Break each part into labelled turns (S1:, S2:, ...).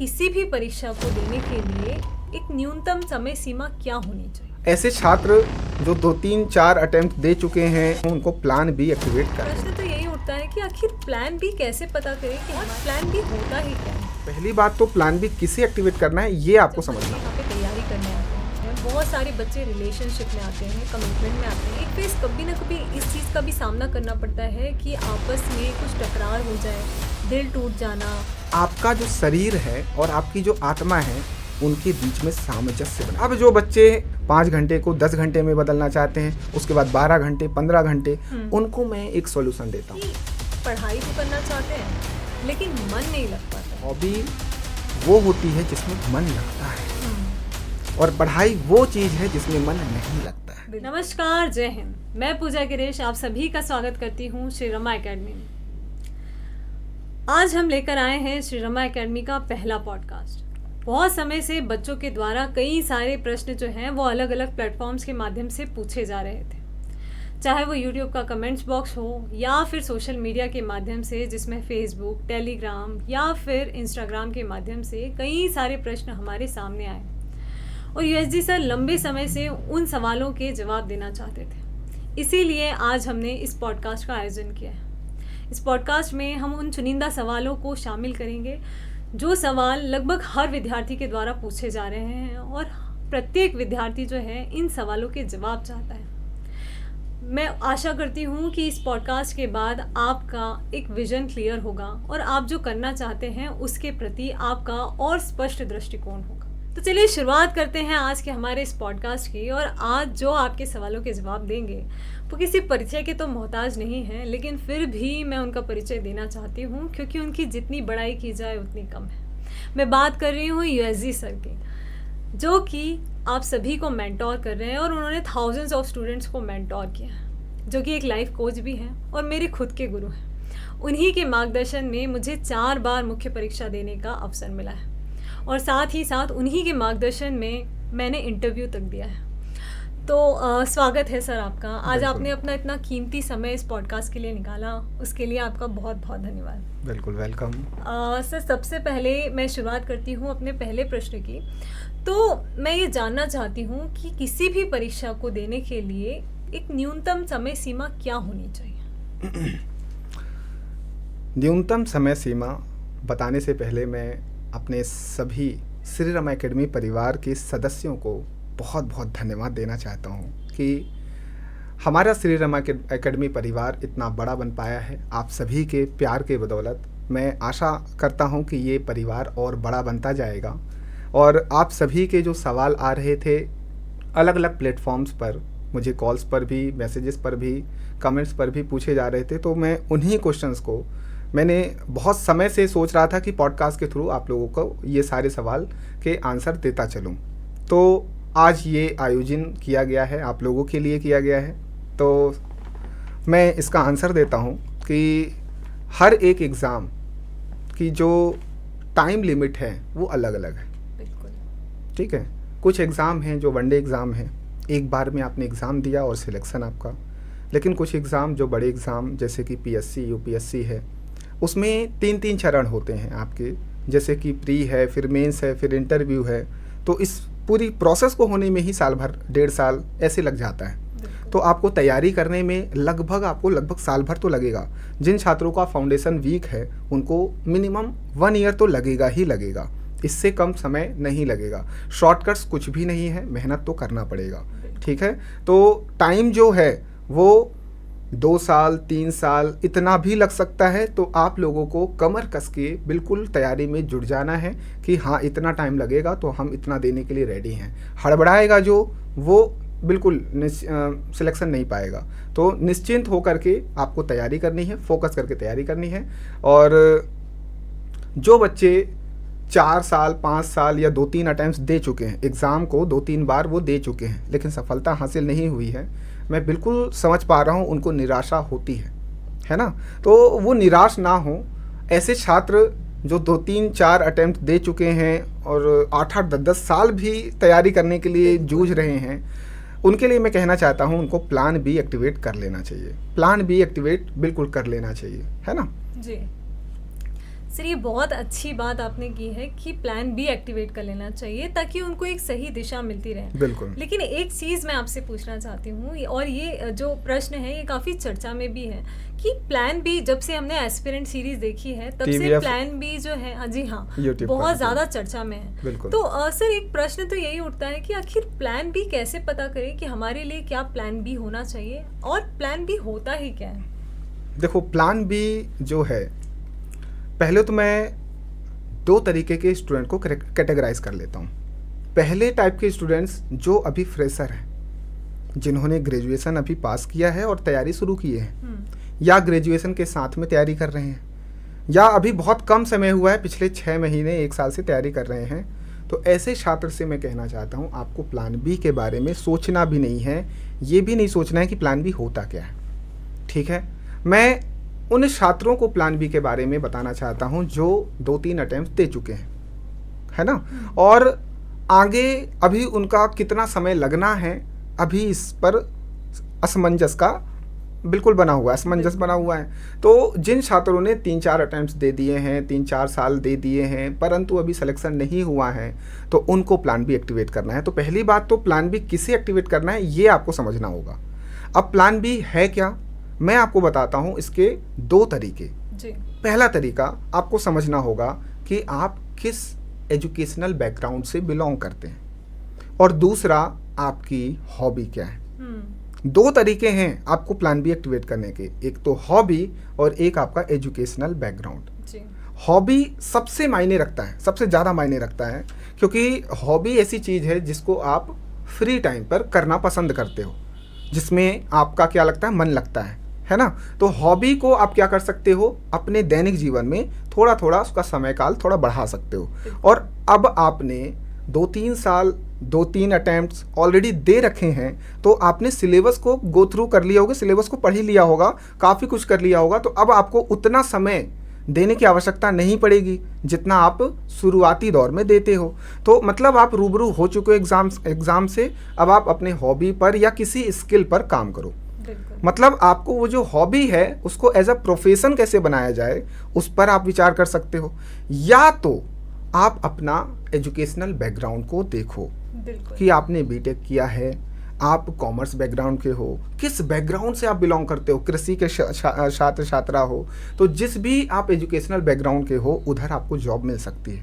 S1: किसी भी परीक्षा को देने के लिए एक न्यूनतम समय सीमा क्या होनी चाहिए?
S2: ऐसे छात्र जो 2-3-4 अटेम्प्ट दे चुके हैं उनको प्लान बी एक्टिवेट करें।
S1: प्रश्न तो यही उठता है कि आखिर प्लान बी कैसे पता करें कि प्लान बी होता ही क्या है?
S2: पहली बात तो प्लान बी किसे एक्टिवेट करना है ये आपको
S1: जब
S2: समझना है।
S1: यहाँ पे तैयारी करने आते हैं, बहुत सारे बच्चे रिलेशनशिप में आते हैं, कमिटमेंट में आते हैं। एक फेस कभी ना कभी इस चीज़ का भी सामना करना पड़ता है कि आपस में कुछ टकरार हो जाए, दिल टूट जाना।
S2: आपका जो शरीर है और आपकी जो आत्मा है उनके बीच में सामंजस्य बना। अब जो बच्चे 5 घंटे को 10 घंटे में बदलना चाहते हैं, उसके बाद 12 घंटे 15 घंटे, उनको मैं एक सॉल्यूशन देता हूँ।
S1: पढ़ाई तो करना चाहते हैं लेकिन मन नहीं लग पाता।
S2: हॉबी वो होती है जिसमें मन लगता है और पढ़ाई वो चीज़ है जिसमें मन नहीं लगता है।
S1: नमस्कार, जय हिंद। मैं पूजा गिरीश आप सभी का स्वागत करती हूँ श्री रमा एकेडमी में। आज हम लेकर आए हैं श्री रमा एकेडमी का पहला पॉडकास्ट। बहुत समय से बच्चों के द्वारा कई सारे प्रश्न जो हैं वो अलग अलग प्लेटफॉर्म्स के माध्यम से पूछे जा रहे थे, चाहे वो यूट्यूब का कमेंट्स बॉक्स हो या फिर सोशल मीडिया के माध्यम से, जिसमें फेसबुक, टेलीग्राम या फिर इंस्टाग्राम के माध्यम से कई सारे प्रश्न हमारे सामने आए और यूएसजी सर लंबे समय से उन सवालों के जवाब देना चाहते थे। इसीलिए आज हमने इस पॉडकास्ट का आयोजन किया है। इस पॉडकास्ट में हम उन चुनिंदा सवालों को शामिल करेंगे जो सवाल लगभग हर विद्यार्थी के द्वारा पूछे जा रहे हैं और प्रत्येक विद्यार्थी जो है इन सवालों के जवाब चाहता है। मैं आशा करती हूँ कि इस पॉडकास्ट के बाद आपका एक विजन क्लियर होगा और आप जो करना चाहते हैं उसके प्रति आपका और स्पष्ट दृष्टिकोण होगा। तो चलिए शुरुआत करते हैं आज के हमारे इस पॉडकास्ट की। और आज जो आपके सवालों के जवाब देंगे वो किसी परिचय के तो मोहताज नहीं हैं, लेकिन फिर भी मैं उनका परिचय देना चाहती हूँ क्योंकि उनकी जितनी बड़ाई की जाए उतनी कम है। मैं बात कर रही हूँ यूएसजी सर की, जो कि आप सभी को मेंटोर कर रहे हैं और उन्होंने थाउजेंड्स ऑफ स्टूडेंट्स को मेंटोर किया है, जो कि एक लाइफ कोच भी हैं और मेरे खुद के गुरु हैं। उन्हीं के मार्गदर्शन में मुझे 4 बार मुख्य परीक्षा देने का अवसर मिला है और साथ ही साथ उन्हीं के मार्गदर्शन में मैंने इंटरव्यू तक दिया है। तो स्वागत है सर आपका। आज आपने अपना इतना कीमती समय इस पॉडकास्ट के लिए निकाला, उसके लिए आपका बहुत बहुत धन्यवाद।
S2: बिल्कुल वेलकम।
S1: सर, सबसे पहले मैं शुरुआत करती हूँ अपने पहले प्रश्न की। तो मैं ये जानना चाहती हूँ कि किसी भी परीक्षा को देने के लिए एक न्यूनतम समय सीमा क्या होनी चाहिए?
S2: न्यूनतम समय सीमा बताने से पहले मैं अपने सभी श्री रमा एकेडमी परिवार के सदस्यों को बहुत बहुत धन्यवाद देना चाहता हूँ कि हमारा श्री रमा एकेडमी परिवार इतना बड़ा बन पाया है। आप सभी के प्यार के बदौलत मैं आशा करता हूँ कि ये परिवार और बड़ा बनता जाएगा। और आप सभी के जो सवाल आ रहे थे अलग अलग प्लेटफॉर्म्स पर, मुझे कॉल्स पर भी, मैसेजेस पर भी, कमेंट्स पर भी पूछे जा रहे थे, तो मैं उन्हीं क्वेश्चंस को मैंने बहुत समय से सोच रहा था कि पॉडकास्ट के थ्रू आप लोगों को ये सारे सवाल के आंसर देता चलूं। तो आज ये आयोजन किया गया है, आप लोगों के लिए किया गया है। तो मैं इसका आंसर देता हूँ कि हर एक एग्ज़ाम की जो टाइम लिमिट है वो अलग अलग है।
S1: बिल्कुल
S2: ठीक है, कुछ एग्ज़ाम हैं जो वनडे एग्ज़ाम हैं, एक बार में आपने एग्ज़ाम दिया और सिलेक्शन आपका। लेकिन कुछ एग्ज़ाम जो बड़े एग्ज़ाम जैसे कि पीएससी, यूपीएससी है, उसमें 3-3 चरण होते हैं आपके, जैसे कि प्री है, फिर मेंस है, फिर इंटरव्यू है। तो इस पूरी प्रोसेस को होने में ही साल भर, 1.5 साल ऐसे लग जाता है। तो आपको तैयारी करने में लगभग साल भर तो लगेगा। जिन छात्रों का फाउंडेशन वीक है उनको मिनिमम 1 ईयर तो लगेगा ही लगेगा, इससे कम समय नहीं लगेगा। शॉर्टकट्स कुछ भी नहीं है, मेहनत तो करना पड़ेगा। ठीक है, तो टाइम जो है वो 2 साल 3 साल इतना भी लग सकता है। तो आप लोगों को कमर कस के बिल्कुल तैयारी में जुट जाना है कि हाँ इतना टाइम लगेगा तो हम इतना देने के लिए रेडी हैं। हड़बड़ाएगा जो, वो बिल्कुल सिलेक्शन नहीं पाएगा। तो निश्चिंत होकर के आपको तैयारी करनी है, फोकस करके तैयारी करनी है। और जो बच्चे 4 साल 5 साल या 2-3 अटैम्प्ट्स दे चुके हैं एग्ज़ाम को, 2-3 बार वो दे चुके हैं लेकिन सफलता हासिल नहीं हुई है, मैं बिल्कुल समझ पा रहा हूँ उनको निराशा होती है ना। तो वो निराश ना हो। ऐसे छात्र जो 2-3-4 अटैम्प्ट दे चुके हैं और 8-8 10-10 साल भी तैयारी करने के लिए जूझ रहे हैं, उनके लिए मैं कहना चाहता हूँ उनको प्लान बी एक्टिवेट कर लेना चाहिए। प्लान बी एक्टिवेट बिल्कुल कर लेना चाहिए, है ना
S1: जी। सर ये बहुत अच्छी बात आपने की है कि प्लान बी एक्टिवेट कर लेना चाहिए ताकि उनको एक सही दिशा मिलती रहे।
S2: बिल्कुल।
S1: लेकिन एक चीज़ मैं आपसे पूछना चाहती हूँ और ये जो प्रश्न है ये काफ़ी चर्चा में भी है कि प्लान बी, जब से हमने एस्पिरेंट सीरीज देखी है तब से
S2: TVF
S1: प्लान बी जो है, हाँ जी हाँ,
S2: YouTube
S1: बहुत
S2: पर,
S1: ज़्यादा चर्चा में है।
S2: बिल्कुल।
S1: तो सर एक प्रश्न तो यही उठता है कि आखिर प्लान बी कैसे पता करें कि हमारे लिए क्या प्लान बी होना चाहिए और प्लान बी होता ही क्या है?
S2: देखो, प्लान बी जो है, पहले तो मैं 2 तरीके के स्टूडेंट को कैटेगराइज कर लेता हूँ। पहले टाइप के स्टूडेंट्स जो अभी फ्रेशर हैं, जिन्होंने ग्रेजुएशन अभी पास किया है और तैयारी शुरू की है, या ग्रेजुएशन के साथ में तैयारी कर रहे हैं, या अभी बहुत कम समय हुआ है, पिछले 6 महीने 1 साल से तैयारी कर रहे हैं। तो ऐसे छात्र से मैं कहना चाहता हूँ, आपको प्लान बी के बारे में सोचना भी नहीं है, ये भी नहीं सोचना है कि प्लान बी होता क्या है। ठीक है, मैं उन छात्रों को प्लान बी के बारे में बताना चाहता हूं जो 2-3 अटेम्प्ट दे चुके हैं, है ना, और आगे अभी उनका कितना समय लगना है, अभी इस पर असमंजस का बिल्कुल बना हुआ है, असमंजस बना हुआ है। तो जिन छात्रों ने 3-4 अटेम्प्ट्स दे दिए हैं, 3-4 साल दे दिए हैं, परंतु अभी सिलेक्शन नहीं हुआ है, तो उनको प्लान बी एक्टिवेट करना है। तो पहली बात तो प्लान बी किसे एक्टिवेट करना है ये आपको समझना होगा। अब प्लान बी है क्या, मैं आपको बताता हूं इसके 2 तरीके जी। पहला तरीका आपको समझना होगा कि आप किस एजुकेशनल बैकग्राउंड से बिलोंग करते हैं, और दूसरा आपकी हॉबी क्या है। 2 तरीके हैं आपको प्लान बी एक्टिवेट करने के, एक तो हॉबी और एक आपका एजुकेशनल बैकग्राउंड। हॉबी सबसे मायने रखता है, सबसे ज़्यादा मायने रखता है, क्योंकि हॉबी ऐसी चीज़ है जिसको आप फ्री टाइम पर करना पसंद करते हो, जिसमें आपका क्या लगता है, मन लगता है ना। तो हॉबी को आप क्या कर सकते हो, अपने दैनिक जीवन में थोड़ा थोड़ा उसका समय काल थोड़ा बढ़ा सकते हो। और अब आपने 2-3 साल 2-3 अटेम्प्ट्स ऑलरेडी दे रखे हैं, तो आपने सिलेबस को गो थ्रू कर लिया होगा, सिलेबस को पढ़ ही लिया होगा, काफ़ी कुछ कर लिया होगा। तो अब आपको उतना समय देने की आवश्यकता नहीं पड़ेगी जितना आप शुरुआती दौर में देते हो। तो मतलब आप रूबरू हो चुके हो एग्ज़ाम से, अब आप अपने हॉबी पर या किसी स्किल पर काम करो। मतलब आपको वो जो हॉबी है उसको एज अ प्रोफेशन कैसे बनाया जाए उस पर आप विचार कर सकते हो, या तो आप अपना एजुकेशनल बैकग्राउंड को देखो कि आपने बीटेक किया है, आप कॉमर्स बैकग्राउंड के हो, किस बैकग्राउंड से आप बिलोंग करते हो, कृषि के छात्र छात्रा हो, तो जिस भी आप एजुकेशनल बैकग्राउंड के हो उधर आपको जॉब मिल सकती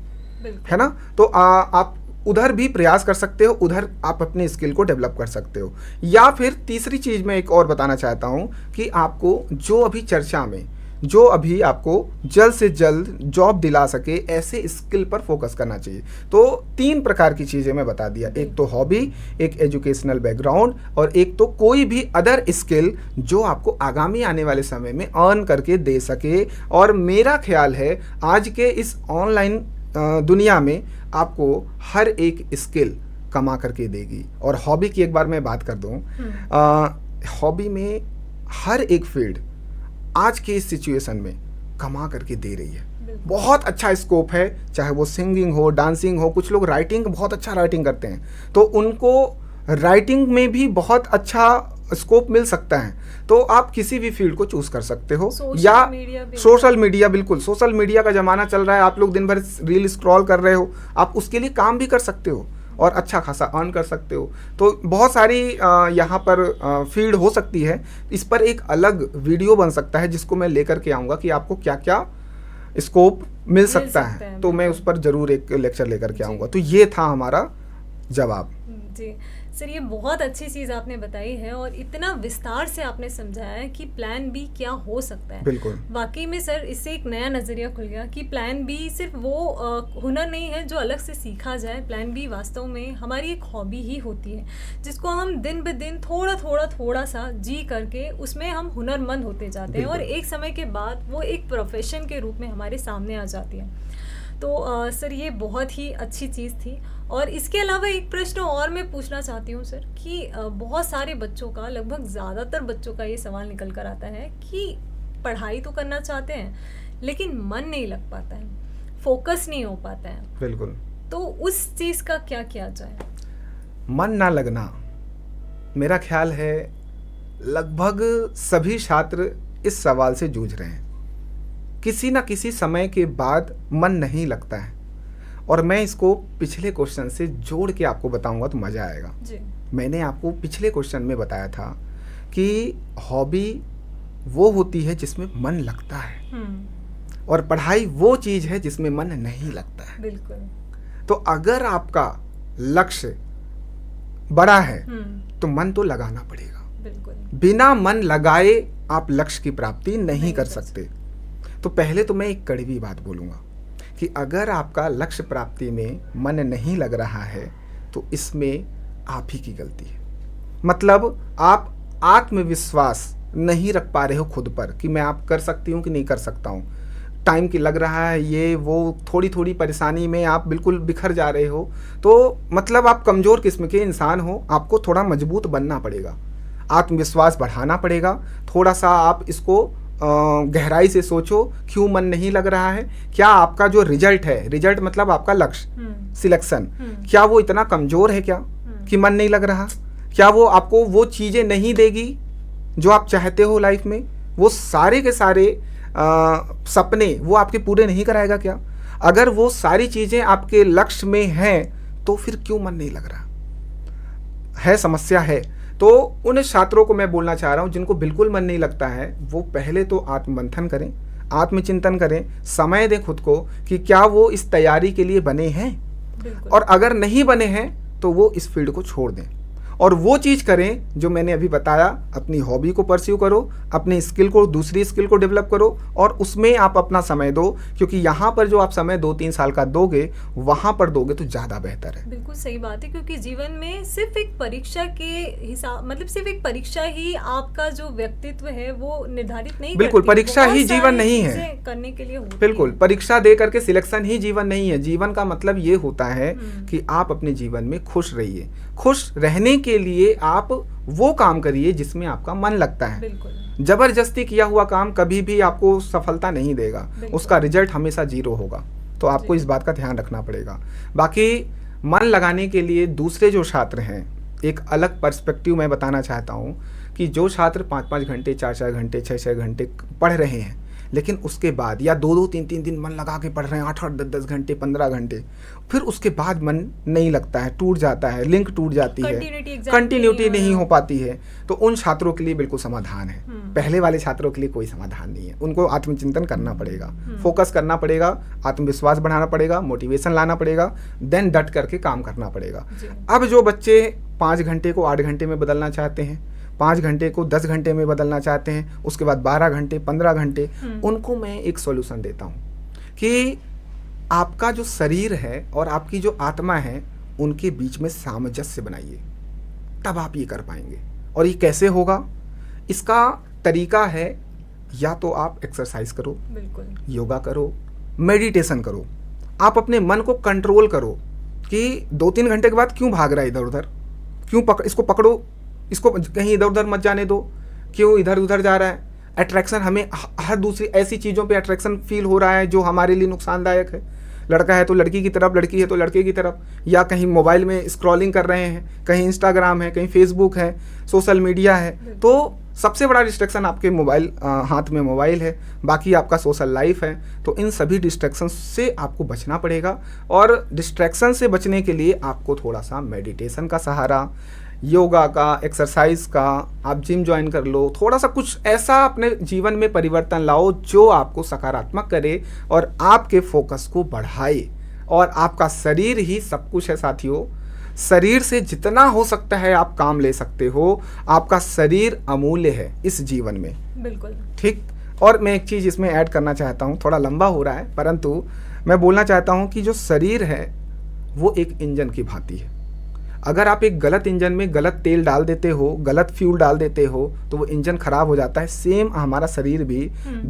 S2: है ना। तो आप उधर भी प्रयास कर सकते हो, उधर आप अपने स्किल को डेवलप कर सकते हो। या फिर तीसरी चीज़ मैं एक और बताना चाहता हूँ कि आपको जो अभी चर्चा में, जो अभी आपको जल्द से जल्द जॉब दिला सके ऐसे स्किल पर फोकस करना चाहिए। तो 3 प्रकार की चीज़ें मैं बता दिया, एक तो हॉबी, एक एजुकेशनल बैकग्राउंड, और एक तो कोई भी अदर स्किल जो आपको आगामी आने वाले समय में अर्न करके दे सके। और मेरा ख्याल है आज के इस ऑनलाइन दुनिया में आपको हर एक स्किल कमा करके देगी। और हॉबी की एक बार मैं बात कर दूं, हॉबी में हर एक फील्ड आज के इस सिचुएशन में कमा करके दे रही है, बहुत अच्छा स्कोप है, चाहे वो सिंगिंग हो, डांसिंग हो, कुछ लोग राइटिंग, बहुत अच्छा राइटिंग करते हैं, तो उनको राइटिंग में भी बहुत अच्छा स्कोप मिल सकता है। तो आप किसी भी फील्ड को चूज कर सकते हो। या सोशल मीडिया, बिल्कुल सोशल मीडिया का ज़माना चल रहा है, आप लोग दिन भर रील स्क्रॉल कर रहे हो, आप उसके लिए काम भी कर सकते हो और अच्छा खासा अर्न कर सकते हो। तो बहुत सारी यहाँ पर फील्ड हो सकती है। इस पर एक अलग वीडियो बन सकता है जिसको मैं लेकर के आऊँगा कि आपको क्या क्या स्कोप मिल सकता है, तो मैं उस पर ज़रूर एक लेक्चर लेकर के आऊँगा। तो ये था हमारा जवाब।
S1: जी सर, ये बहुत अच्छी चीज़ आपने बताई है और इतना विस्तार से आपने समझाया है कि प्लान बी क्या हो सकता है।
S2: बिल्कुल,
S1: वाकई में सर इससे एक नया नज़रिया खुल गया कि प्लान बी सिर्फ वो हुनर नहीं है जो अलग से सीखा जाए। प्लान बी वास्तव में हमारी एक हॉबी ही होती है जिसको हम दिन ब दिन थोड़ा सा जी करके उसमें हम हुनरमंद होते जाते हैं और एक समय के बाद वो एक प्रोफेशन के रूप में हमारे सामने आ जाती है। तो सर ये बहुत ही अच्छी चीज़ थी। और इसके अलावा एक प्रश्न और मैं पूछना चाहती हूँ सर कि बहुत सारे बच्चों का, लगभग ज़्यादातर बच्चों का ये सवाल निकल कर आता है कि पढ़ाई तो करना चाहते हैं लेकिन मन नहीं लग पाता है, फोकस नहीं हो पाता है।
S2: बिल्कुल,
S1: तो उस चीज़ का क्या किया जाए?
S2: मन ना लगना, मेरा ख्याल है लगभग सभी छात्र इस सवाल से जूझ रहे हैं। किसी ना किसी समय के बाद मन नहीं लगता है। और मैं इसको पिछले क्वेश्चन से जोड़ के आपको बताऊंगा तो मज़ा आएगा
S1: जी।
S2: मैंने आपको पिछले क्वेश्चन में बताया था कि हॉबी वो होती है जिसमें मन लगता है और पढ़ाई वो चीज़ है जिसमें मन नहीं लगता है।
S1: बिल्कुल।
S2: तो अगर आपका लक्ष्य बड़ा है तो मन तो लगाना पड़ेगा।
S1: बिल्कुल।
S2: बिना मन लगाए आप लक्ष्य की प्राप्ति नहीं कर सकते। तो पहले तो मैं एक कड़वी बात बोलूँगा कि अगर आपका लक्ष्य प्राप्ति में मन नहीं लग रहा है तो इसमें आप ही की गलती है। मतलब आप आत्मविश्वास नहीं रख पा रहे हो खुद पर कि मैं आप कर सकती हूँ कि नहीं कर सकता हूँ। टाइम की लग रहा है ये वो, थोड़ी थोड़ी परेशानी में आप बिल्कुल बिखर जा रहे हो, तो मतलब आप कमज़ोर किस्म के इंसान हो। आपको थोड़ा मजबूत बनना पड़ेगा, आत्मविश्वास बढ़ाना पड़ेगा। थोड़ा सा आप इसको गहराई से सोचो, क्यों मन नहीं लग रहा है। क्या आपका जो रिजल्ट है, रिजल्ट मतलब आपका लक्ष्य सिलेक्शन, क्या वो इतना कमज़ोर है क्या कि मन नहीं लग रहा? क्या वो आपको वो चीज़ें नहीं देगी जो आप चाहते हो लाइफ में? वो सारे के सारे सपने वो आपके पूरे नहीं कराएगा क्या? अगर वो सारी चीज़ें आपके लक्ष्य में हैं तो फिर क्यों मन नहीं लग रहा है? समस्या है। तो उन छात्रों को मैं बोलना चाह रहा हूँ जिनको बिल्कुल मन नहीं लगता है, वो पहले तो आत्ममंथन करें, आत्मचिंतन करें, समय दें खुद को कि क्या वो इस तैयारी के लिए बने हैं, और अगर नहीं बने हैं तो वो इस फील्ड को छोड़ दें और वो चीज़ करें जो मैंने अभी बताया। अपनी हॉबी को परस्यू करो, अपनी स्किल को, दूसरी स्किल को डेवलप करो और उसमें आप अपना समय दो, क्योंकि यहाँ पर जो आप समय 2-3 साल का दोगे वहाँ पर दोगे तो ज़्यादा बेहतर है।
S1: बिल्कुल सही बात है, क्योंकि जीवन में सिर्फ एक परीक्षा के हिसाब, मतलब सिर्फ एक परीक्षा ही आपका जो व्यक्तित्व है वो निर्धारित नहीं
S2: बिल्कुल,
S1: करती।
S2: परीक्षा ही जीवन नहीं है
S1: करने के लिए होती
S2: बिल्कुल, परीक्षा दे करके सिलेक्शन ही जीवन नहीं है। जीवन का मतलब ये होता है कि आप अपने जीवन में खुश रहिए। खुश रहने के लिए आप वो काम करिए जिसमें आपका मन लगता है।
S1: बिल्कुल।
S2: जबरदस्ती किया हुआ काम कभी भी आपको सफलता नहीं देगा, उसका रिजल्ट हमेशा 0 होगा। तो आपको इस बात का ध्यान रखना पड़ेगा। बाकी मन लगाने के लिए दूसरे जो छात्र हैं, एक अलग पर्सपेक्टिव मैं बताना चाहता हूँ कि जो छात्र 5-5 घंटे, 4-4 घंटे, 6-6 घंटे पढ़ रहे हैं, लेकिन उसके बाद या 2-2, 3-3 दिन मन लगा के पढ़ रहे हैं, 8-8, 10-10 घंटे, 15 घंटे, फिर उसके बाद मन नहीं लगता है, टूट जाता है, लिंक टूट जाती है, कंटिन्यूटी नहीं हो पाती है, तो उन छात्रों के लिए बिल्कुल समाधान है। पहले वाले छात्रों के लिए कोई समाधान नहीं है। उनको आत्मचिंतन करना पड़ेगा, फोकस करना पड़ेगा, आत्मविश्वास बढ़ाना पड़ेगा, मोटिवेशन लाना पड़ेगा, देन डट करके काम करना पड़ेगा। अब जो बच्चे 5 घंटे को 8 घंटे में बदलना चाहते हैं, 5 घंटे को 10 घंटे में बदलना चाहते हैं, उसके बाद 12 घंटे, 15 घंटे, उनको मैं एक सॉल्यूशन देता हूँ कि आपका जो शरीर है और आपकी जो आत्मा है उनके बीच में सामंजस्य बनाइए, तब आप ये कर पाएंगे। और ये कैसे होगा? इसका तरीका है, या तो आप एक्सरसाइज करो,
S1: बिल्कुल,
S2: योगा करो, मेडिटेशन करो, आप अपने मन को कंट्रोल करो कि 2-3 घंटे के बाद क्यों भाग रहा है इधर उधर, क्यों इसको पकड़ो, इसको कहीं इधर उधर मत जाने दो, क्यों इधर उधर जा रहा है। अट्रैक्शन, हमें हर दूसरी ऐसी चीज़ों पे अट्रैक्शन फील हो रहा है जो हमारे लिए नुकसानदायक है। लड़का है तो लड़की की तरफ, लड़की है तो लड़के की तरफ, या कहीं मोबाइल में स्क्रॉलिंग कर रहे हैं, कहीं इंस्टाग्राम है, कहीं फेसबुक है, सोशल मीडिया है। तो सबसे बड़ा डिस्ट्रैक्शन आपके मोबाइल, हाथ में मोबाइल है, बाकी आपका सोशल लाइफ है। तो इन सभी डिस्ट्रैक्शन से आपको बचना पड़ेगा, और डिस्ट्रैक्शन से बचने के लिए आपको थोड़ा सा मेडिटेशन का सहारा, योगा का, एक्सरसाइज का, आप जिम ज्वाइन कर लो, थोड़ा सा कुछ ऐसा अपने जीवन में परिवर्तन लाओ जो आपको सकारात्मक करे और आपके फोकस को बढ़ाए। और आपका शरीर ही सब कुछ है साथियों। शरीर से जितना हो सकता है आप काम ले सकते हो। आपका शरीर अमूल्य है इस जीवन में,
S1: बिल्कुल
S2: ठीक। और मैं एक चीज़ इसमें ऐड करना चाहता हूँ, थोड़ा लंबा हो रहा है, परंतु मैं बोलना चाहता हूँ कि जो शरीर है वो एक इंजन की भांति है। अगर आप एक गलत इंजन में गलत तेल डाल देते हो, गलत फ्यूल डाल देते हो, तो वो इंजन खराब हो जाता है। सेम हमारा शरीर भी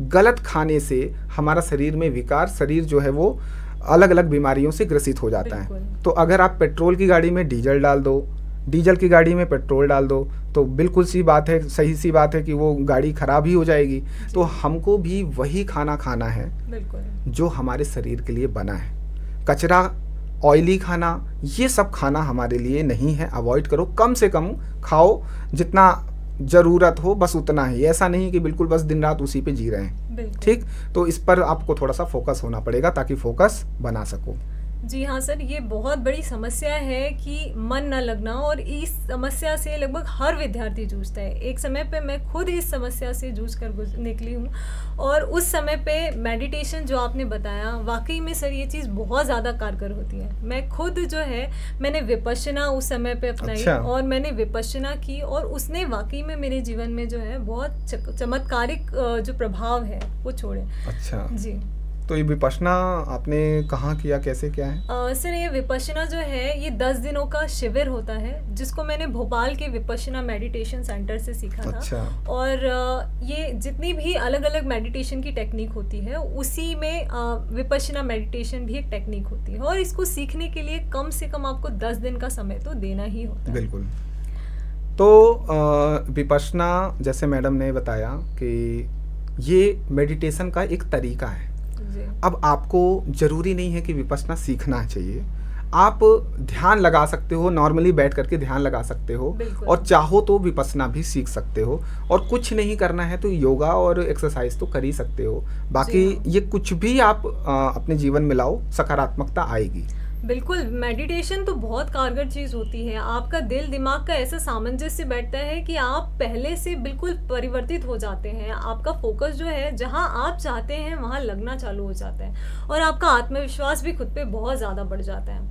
S2: गलत खाने से हमारा शरीर में विकार, शरीर जो है वो अलग अलग बीमारियों से ग्रसित हो जाता है। तो अगर आप पेट्रोल की गाड़ी में डीजल डाल दो, डीजल की गाड़ी में पेट्रोल डाल दो, तो बिल्कुल सी बात है, सही सी बात है कि वो गाड़ी खराब ही हो जाएगी। तो हमको भी वही खाना खाना है जो हमारे शरीर के लिए बना है। कचरा, ऑयली खाना, ये सब खाना हमारे लिए नहीं है, अवॉइड करो। कम से कम खाओ, जितना ज़रूरत हो बस उतना ही, ऐसा नहीं कि बिल्कुल बस दिन रात उसी पे जी रहे हैं। ठीक, तो इस पर आपको थोड़ा सा फोकस होना पड़ेगा ताकि फोकस बना सको।
S1: जी हाँ सर, ये बहुत बड़ी समस्या है कि मन न लगना, और इस समस्या से लगभग हर विद्यार्थी जूझता है। एक समय पे मैं खुद इस समस्या से जूझ कर निकली हूँ, और उस समय पे मेडिटेशन जो आपने बताया, वाकई में सर ये चीज़ बहुत ज़्यादा कारगर होती है। मैं खुद जो है मैंने विपश्यना उस समय पे अपनाई।
S2: अच्छा।
S1: और मैंने विपश्यना की, और उसने वाकई में मेरे जीवन में जो है बहुत चमत्कारिक जो प्रभाव है वो छोड़े।
S2: अच्छा
S1: जी।
S2: तो ये विपश्यना आपने कहाँ किया, कैसे क्या है?
S1: सर ये विपश्यना जो है ये 10 दिनों का शिविर होता है, जिसको मैंने भोपाल के विपश्यना मेडिटेशन सेंटर से सीखा था।
S2: अच्छा।
S1: और ये जितनी भी अलग अलग मेडिटेशन की टेक्निक होती है, उसी में विपश्यना मेडिटेशन भी एक टेक्निक होती है, और इसको सीखने के लिए कम से कम आपको 10 दिन का समय तो देना ही होता है।
S2: बिल्कुल। तो विपश्यना जैसे मैडम ने बताया कि ये मेडिटेशन का एक तरीका है। अब आपको ज़रूरी नहीं है कि विपश्यना सीखना चाहिए, आप ध्यान लगा सकते हो, नॉर्मली बैठ करके ध्यान लगा सकते हो, और चाहो तो विपश्यना भी सीख सकते हो। और कुछ नहीं करना है तो योगा और एक्सरसाइज तो कर ही सकते हो। बाकी ये कुछ भी आप अपने जीवन में लाओ, सकारात्मकता आएगी।
S1: बिल्कुल, मेडिटेशन तो बहुत कारगर चीज़ होती है। आपका दिल दिमाग का ऐसा सामंजस्य बैठता है कि आप पहले से बिल्कुल परिवर्तित हो जाते हैं। आपका फोकस जो है जहां आप चाहते हैं वहां लगना चालू हो जाता है, और आपका आत्मविश्वास भी खुद पे बहुत ज़्यादा बढ़ जाता है।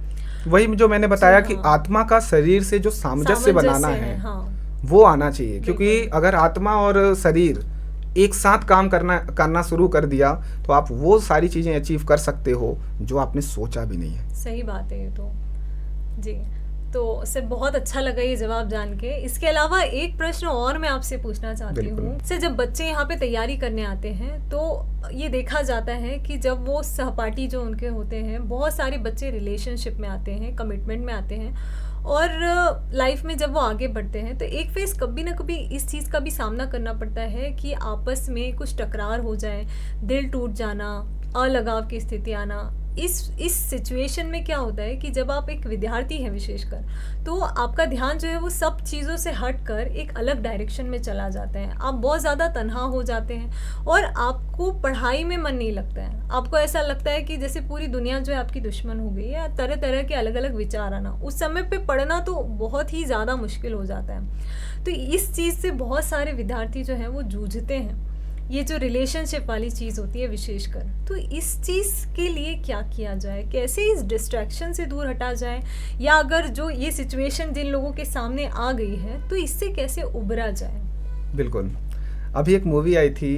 S2: वही जो मैंने बताया कि आत्मा का शरीर से जो सामंजस्य बनाना है, वो आना चाहिए। क्योंकि अगर आत्मा और शरीर एक साथ काम करना शुरू कर दिया तो आप वो सारी चीज़ें अचीव कर सकते हो जो आपने सोचा भी नहीं है।
S1: सही बात है ये तो। जी, तो सर बहुत अच्छा लगा ये जवाब जान के। इसके अलावा एक प्रश्न और मैं आपसे पूछना चाहती हूँ सर, जब बच्चे यहाँ पे तैयारी करने आते हैं तो ये देखा जाता है कि जब वो सहपाठी जो उनके होते हैं, बहुत सारे बच्चे रिलेशनशिप में आते हैं, कमिटमेंट में आते हैं, और लाइफ में जब वो आगे बढ़ते हैं तो एक फेस कभी ना कभी इस चीज़ का भी सामना करना पड़ता है कि आपस में कुछ टकरार हो जाए, दिल टूट जाना, अलगाव की स्थिति आना। इस सिचुएशन में क्या होता है कि जब आप एक विद्यार्थी हैं विशेषकर, तो आपका ध्यान जो है वो सब चीज़ों से हटकर एक अलग डायरेक्शन में चला जाता है। आप बहुत ज़्यादा तन्हा हो जाते हैं और आपको पढ़ाई में मन नहीं लगता है। आपको ऐसा लगता है कि जैसे पूरी दुनिया जो है आपकी दुश्मन हो गई है, तरह तरह के अलग अलग विचार आना। उस समय पे पढ़ना तो बहुत ही ज़्यादा मुश्किल हो जाता है। तो इस चीज़ से बहुत सारे विद्यार्थी जो हैं वो जूझते हैं, ये जो रिलेशनशिप वाली चीज़ होती है विशेषकर। तो इस चीज़ के लिए क्या किया जाए, कैसे इस डिस्ट्रैक्शन से दूर हटा जाए, या अगर जो ये सिचुएशन जिन लोगों के सामने आ गई है तो इससे कैसे उबरा जाए?
S2: बिल्कुल, अभी एक मूवी आई थी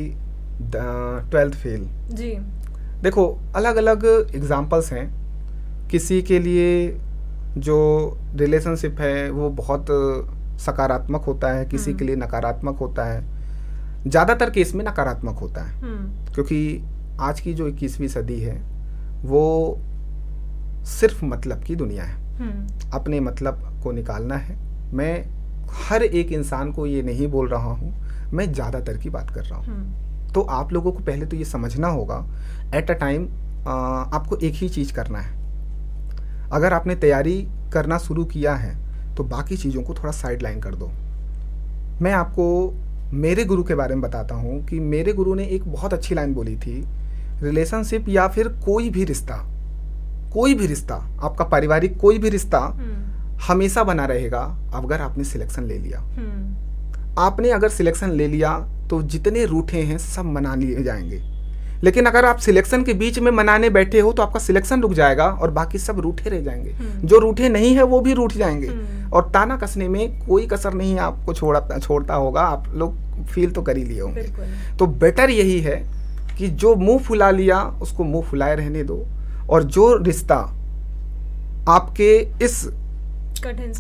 S2: 12th फेल।
S1: जी,
S2: देखो अलग अलग एग्जाम्पल्स हैं। किसी के लिए जो रिलेशनशिप है वो बहुत सकारात्मक होता है, किसी के लिए नकारात्मक होता है। ज़्यादातर केस में नकारात्मक होता है, क्योंकि आज की जो 21वीं सदी है वो सिर्फ मतलब की दुनिया है। अपने मतलब को निकालना है। मैं हर एक इंसान को ये नहीं बोल रहा हूँ, मैं ज़्यादातर की बात कर रहा हूँ। तो आप लोगों को पहले तो ये समझना होगा, एट अ टाइम आपको एक ही चीज़ करना है। अगर आपने तैयारी करना शुरू किया है तो बाकी चीज़ों को थोड़ा साइड लाइन कर दो। मैं आपको मेरे गुरु के बारे में बताता हूँ कि मेरे गुरु ने एक बहुत अच्छी लाइन बोली थी, रिलेशनशिप या फिर कोई भी रिश्ता, आपका पारिवारिक कोई भी रिश्ता हमेशा बना रहेगा अगर आपने सिलेक्शन ले लिया। आपने अगर सिलेक्शन ले लिया तो जितने रूठे हैं सब मना लिए जाएंगे, लेकिन अगर आप सिलेक्शन के बीच में मनाने बैठे हो तो आपका सिलेक्शन रुक जाएगा और बाकी सब रूठे रह जाएंगे। जो रूठे नहीं है वो भी रूठ जाएंगे, और ताना कसने में कोई कसर नहीं आपको छोड़ता होगा। आप लोग फील तो कर ही लिए होंगे। तो बेटर यही है कि जो मुंह फुला लिया उसको मुंह फुलाए रहने दो, और जो रिश्ता आपके इस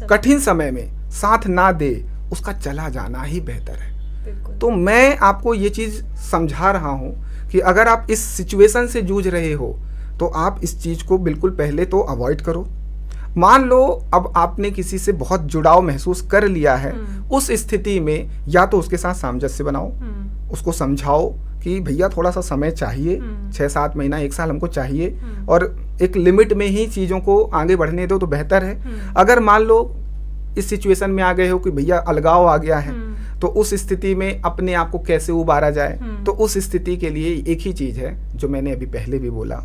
S2: कठिन समय में साथ ना दे उसका चला जाना ही बेहतर है। तो मैं आपको ये चीज़ समझा रहा हूँ कि अगर आप इस सिचुएशन से जूझ रहे हो तो आप इस चीज़ को बिल्कुल पहले तो अवॉइड करो। मान लो अब आपने किसी से बहुत जुड़ाव महसूस कर लिया है, उस स्थिति में या तो उसके साथ सामंजस्य बनाओ, उसको समझाओ कि भैया थोड़ा सा समय चाहिए, 6-7 महीना 1 साल हमको चाहिए, और एक लिमिट में ही चीज़ों को आगे बढ़ने दो तो बेहतर है। अगर मान लो इस सिचुएशन में आ गए हो कि भैया अलगाव आ गया है, तो उस स्थिति में अपने आप को कैसे उबारा जाए, तो उस स्थिति के लिए एक ही चीज़ है जो मैंने अभी पहले भी बोला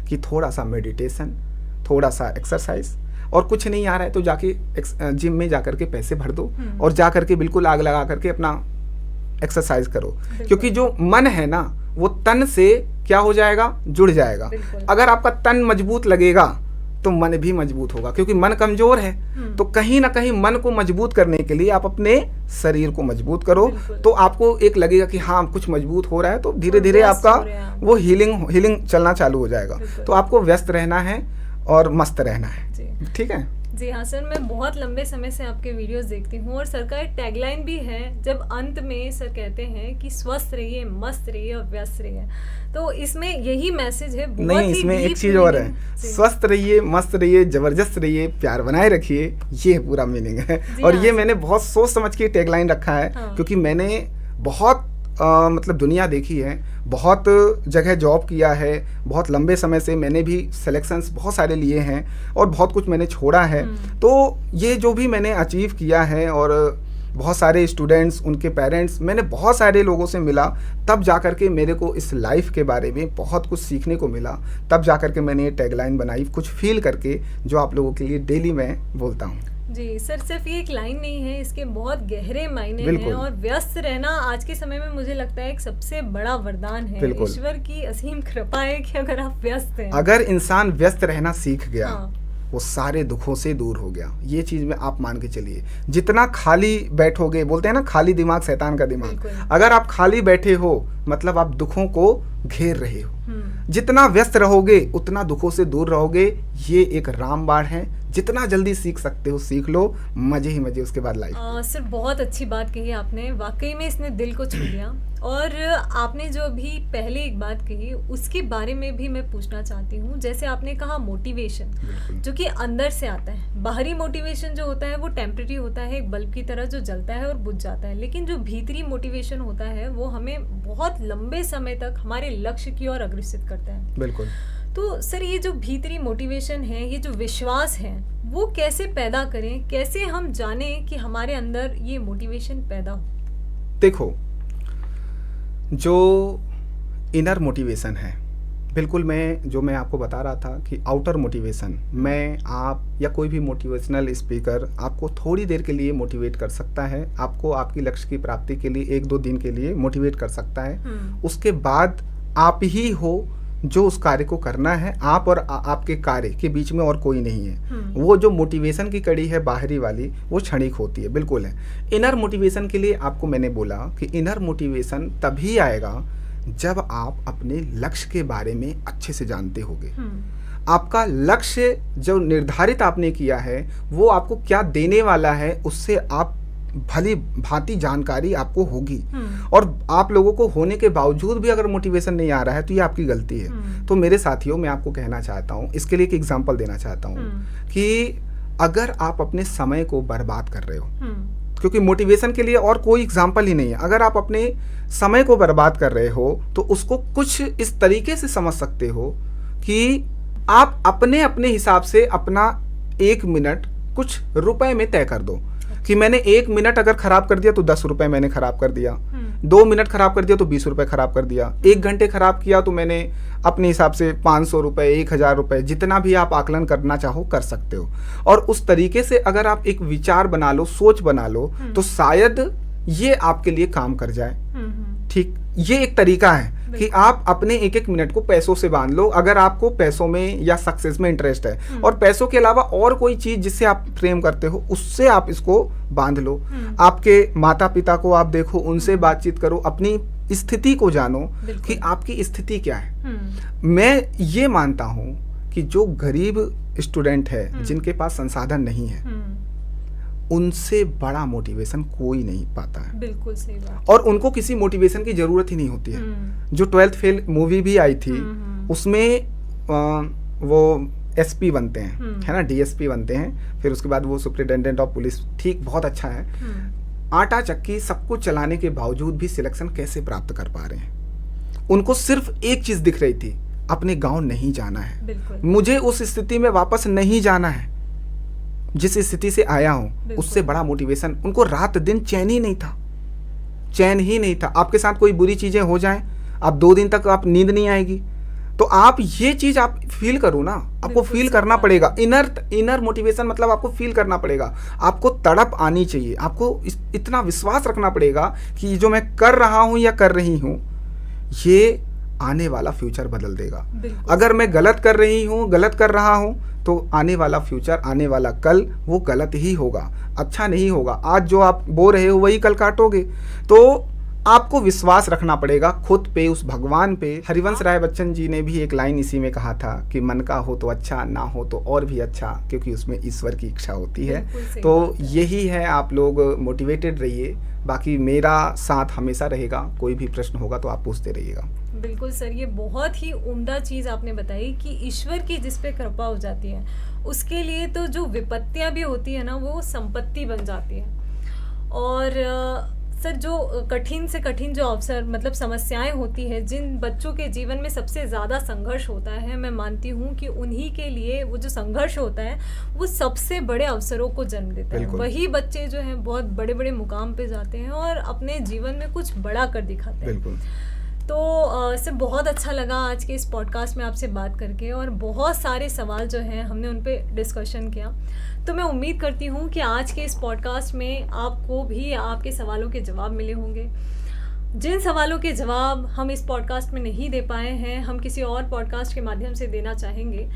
S2: कि थोड़ा सा मेडिटेशन, थोड़ा सा एक्सरसाइज, और कुछ नहीं आ रहा है तो जाके जिम में जाकर के पैसे भर दो और जा करके बिल्कुल आग लगा करके अपना एक्सरसाइज करो, क्योंकि जो मन है ना वो तन से क्या हो जाएगा, जुड़ जाएगा। अगर आपका तन मजबूत लगेगा तो मन भी मजबूत होगा, क्योंकि मन कमजोर है। तो कहीं ना कहीं मन को मजबूत करने के लिए आप अपने शरीर को मजबूत करो, तो आपको एक लगेगा कि हाँ कुछ मजबूत हो रहा है, तो धीरे धीरे आपका वो हीलिंग चलना चालू हो जाएगा। तो आपको व्यस्त रहना है और मस्त रहना है, ठीक है।
S1: जी हाँ सर, मैं बहुत लंबे समय से आपके वीडियोस देखती हूँ और सर का एक टैगलाइन भी है, जब अंत में सर कहते हैं कि स्वस्थ रहिए, मस्त रहिए और व्यस्त रहिए, तो इसमें यही मैसेज है।
S2: नहीं, इसमें एक चीज और है, स्वस्थ रहिए, मस्त रहिए, जबरदस्त रहिए, प्यार बनाए रखिए, ये पूरा मीनिंग है। और ये मैंने बहुत सोच समझ के टैगलाइन रखा है, क्योंकि मैंने बहुत मतलब दुनिया देखी है, बहुत जगह जॉब किया है, बहुत लंबे समय से मैंने भी सिलेक्शंस बहुत सारे लिए हैं और बहुत कुछ मैंने छोड़ा है। तो ये जो भी मैंने अचीव किया है, और बहुत सारे स्टूडेंट्स, उनके पेरेंट्स, मैंने बहुत सारे लोगों से मिला, तब जाकर के मेरे को इस लाइफ के बारे में बहुत कुछ सीखने को मिला। तब जाकर के मैंने ये टैगलाइन बनाई, कुछ फील करके, जो आप लोगों के लिए डेली मैं बोलता हूँ।
S1: जी सर, सिर्फ ये एक लाइन नहीं है, इसके बहुत गहरे मायने हैं। और व्यस्त रहना आज के समय में मुझे लगता है एक सबसे बड़ा वरदान है, ईश्वर की असीम कृपा है कि अगर आप व्यस्त हैं,
S2: अगर इंसान व्यस्त रहना सीख गया, वो सारे दुखों से दूर हो गया। ये चीज में आप मान के चलिए, जितना खाली बैठोगे, बोलते हैं ना खाली दिमाग शैतान का दिमाग, अगर आप खाली बैठे हो मतलब आप दुखों को घेर रहे हो। जितना व्यस्त रहोगे उतना दुखों से दूर रहोगे। ये एक रामबाण है, जितना जल्दी सीख सकते हो सीख लो, मजे ही मजे उसके बाद लाइफ।
S1: सर बहुत अच्छी बात कही आपने, वाकई में इसने दिल को छू लिया। और आपने जो अभी पहले एक बात कही उसके बारे में भी मैं पूछना चाहती हूँ। जैसे आपने कहा मोटिवेशन, जो कि अंदर से आता है। बाहरी मोटिवेशन जो होता है वो टेम्परेरी होता है, एक बल्ब की तरह जो जलता है और बुझ जाता है, लेकिन जो भीतरी मोटिवेशन होता है वो हमें बहुत लंबे समय तक हमारे लक्ष्य की ओर अग्रसित करता है।
S2: बिल्कुल।
S1: तो सर ये जो भीतरी मोटिवेशन है, ये जो विश्वास है, वो कैसे पैदा करें, कैसे हम जानें कि हमारे अंदर ये मोटिवेशन पैदा हो?
S2: देखो, जो इनर मोटिवेशन है, बिल्कुल मैं आपको बता रहा था कि आउटर मोटिवेशन, मैं, आप या कोई भी मोटिवेशनल स्पीकर आपको थोड़ी देर के लिए मोटिवेट कर सकता है, आपको आपकी लक्ष्य की प्राप्ति के लिए 1-2 दिन के लिए मोटिवेट कर सकता है। उसके बाद आप ही हो जो उस कार्य को करना है, आप और आपके कार्य के बीच में और कोई नहीं है। वो जो मोटिवेशन की कड़ी है बाहरी वाली, वो क्षणिक होती है, बिल्कुल है। इनर मोटिवेशन के लिए आपको मैंने बोला कि इनर मोटिवेशन तभी आएगा जब आप अपने लक्ष्य के बारे में अच्छे से जानते होगे। आपका लक्ष्य जो निर्धारित आपने किया है वो आपको क्या देने वाला है, उससे आप भली भांति जानकारी आपको होगी। और आप लोगों को होने के बावजूद भी अगर मोटिवेशन नहीं आ रहा है तो ये आपकी गलती है। तो मेरे साथियों, मैं आपको कहना चाहता हूँ, इसके लिए एक एग्जांपल देना चाहता हूँ कि अगर आप अपने समय को बर्बाद कर रहे हो, क्योंकि मोटिवेशन के लिए और कोई एग्जांपल ही नहीं है, अगर आप अपने समय को बर्बाद कर रहे हो तो उसको कुछ इस तरीके से समझ सकते हो कि आप अपने अपने हिसाब से अपना 1 मिनट कुछ रुपए में तय कर दो कि मैंने 1 मिनट अगर खराब कर दिया तो 10 रुपए मैंने खराब कर दिया, 2 मिनट खराब कर दिया तो 20 रुपए खराब कर दिया, 1 घंटे खराब किया तो मैंने अपने हिसाब से 500 रुपए, 1000 रुपए, जितना भी आप आकलन करना चाहो कर सकते हो। और उस तरीके से अगर आप एक विचार बना लो, सोच बना लो, तो शायद ये आपके लिए काम कर जाए। ठीक, ये एक तरीका है कि आप अपने 1-1 मिनट को पैसों से बांध लो, अगर आपको पैसों में या सक्सेस में इंटरेस्ट है, और पैसों के अलावा और कोई चीज जिससे आप प्रेम करते हो उससे आप इसको बांध लो। आपके माता पिता को आप देखो, उनसे बातचीत करो, अपनी स्थिति को जानो कि आपकी स्थिति क्या है। मैं ये मानता हूं कि जो गरीब स्टूडेंट है, जिनके पास संसाधन नहीं है, उनसे बड़ा मोटिवेशन कोई नहीं पाता है।
S1: बिल्कुल सही बात।
S2: और उनको किसी मोटिवेशन की जरूरत ही नहीं होती है। जो 12th फेल मूवी भी आई थी, उसमें वो एसपी बनते हैं, है ना, डीएसपी बनते हैं, फिर उसके बाद वो सुपरिटेंडेंट ऑफ पुलिस, ठीक, बहुत अच्छा है। आटा चक्की सब कुछ चलाने के बावजूद भी सिलेक्शन कैसे प्राप्त कर पा रहे हैं? उनको सिर्फ एक चीज दिख रही थी, अपने गांव नहीं जाना है, मुझे उस स्थिति में वापस नहीं जाना है जिस स्थिति से आया हूं। उससे बड़ा मोटिवेशन उनको रात दिन चैन ही नहीं था। चैन ही नहीं था। आपके साथ कोई बुरी चीज़ें हो जाएं, आप 2 दिन तक आप नींद नहीं आएगी। तो आप ये चीज़ आप फील करो ना, आपको फील करना पड़ेगा। इनर मोटिवेशन मतलब आपको फील करना पड़ेगा, आपको तड़प आनी चाहिए, आपको इतना विश्वास रखना पड़ेगा कि जो मैं कर रहा हूँ या कर रही हूँ ये आने वाला फ्यूचर बदल देगा। अगर मैं गलत कर रही हूँ, गलत कर रहा हूँ, तो आने वाला फ्यूचर, आने वाला कल वो गलत ही होगा, अच्छा नहीं होगा। आज जो आप बो रहे हो वही कल काटोगे। तो आपको विश्वास रखना पड़ेगा खुद पे, उस भगवान पे। हरिवंश राय बच्चन जी ने भी एक लाइन इसी में कहा था कि मन का हो तो अच्छा, ना हो तो और भी अच्छा, क्योंकि उसमें ईश्वर की इच्छा होती है। तो यही है, आप लोग मोटिवेटेड रहिए। बाकी मेरा साथ हमेशा रहेगा, कोई भी प्रश्न होगा तो आप पूछते रहिएगा।
S1: बिल्कुल सर, ये बहुत ही उम्दा चीज़ आपने बताई कि ईश्वर की जिस पे कृपा हो जाती है उसके लिए तो जो विपत्तियां भी होती है ना वो संपत्ति बन जाती है। और सर जो कठिन से कठिन जो अवसर मतलब समस्याएं होती है, जिन बच्चों के जीवन में सबसे ज़्यादा संघर्ष होता है, मैं मानती हूँ कि उन्हीं के लिए वो जो संघर्ष होता है वो सबसे बड़े अवसरों को जन्म देता है। वही बच्चे जो हैं बहुत बड़े बड़े मुकाम पे जाते हैं और अपने जीवन में कुछ बड़ा कर दिखाते हैं।
S2: बिल्कुल।
S1: तो सर बहुत अच्छा लगा आज के इस पॉडकास्ट में आपसे बात करके, और बहुत सारे सवाल जो हैं हमने उन पे डिस्कशन किया। तो मैं उम्मीद करती हूँ कि आज के इस पॉडकास्ट में आपको भी आपके सवालों के जवाब मिले होंगे। जिन सवालों के जवाब हम इस पॉडकास्ट में नहीं दे पाए हैं, हम किसी और पॉडकास्ट के माध्यम से देना चाहेंगे।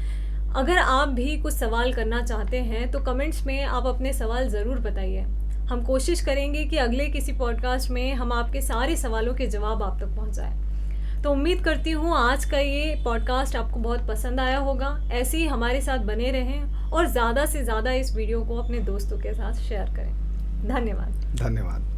S1: अगर आप भी कुछ सवाल करना चाहते हैं तो कमेंट्स में आप अपने सवाल ज़रूर बताइए। हम कोशिश करेंगे कि अगले किसी पॉडकास्ट में हम आपके सारे सवालों के जवाब आप तक पहुंचाएं। तो उम्मीद करती हूँ आज का ये पॉडकास्ट आपको बहुत पसंद आया होगा। ऐसे ही हमारे साथ बने रहें और ज़्यादा से ज़्यादा इस वीडियो को अपने दोस्तों के साथ शेयर करें। धन्यवाद।
S2: धन्यवाद।